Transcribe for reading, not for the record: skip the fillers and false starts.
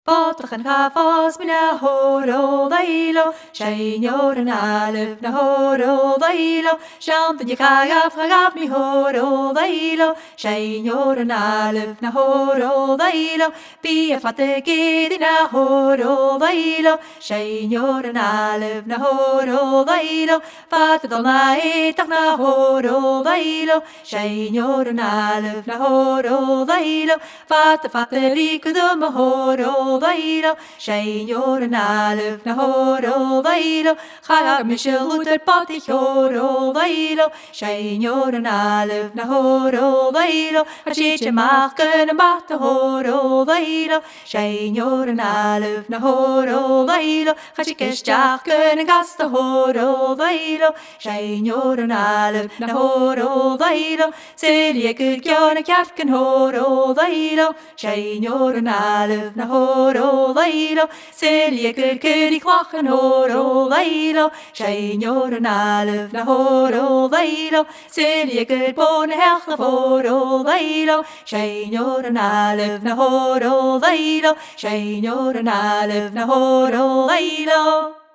Botach an chafos min a horo dailo, Shainyor an alef na horo dailo, Shant an yakayaf hagaf mi horo dailo, Shainyor an alef na horo dailo, Bi a fate gidi na horo dailo, Shainyor an alef na horo dailo, Fate dol na etach na horo dailo, Shainyor an alef na horo dailo, Fate likudum a horo dailo, Shainyor an alef na horo dailo, Chag mishel uter patich horo dailo, Shainyor an alef na horo dailo, Hachich machen an bat horo dailo, Shainyor an alef na horo dailo, Hachikesh jachen an gast horo dailo, Shainyor an alef na horo dailo, Silje gudjon a kjarken horo dailo, Shainyor an alef na horo dailo, Silje gudkeri kwachen horo dailo, Shainyor an alef na horo dailo, Silje gudbone hech na horo dailo, Shainyor an alef na horo dailo, Shainyor an alef na horo dailo.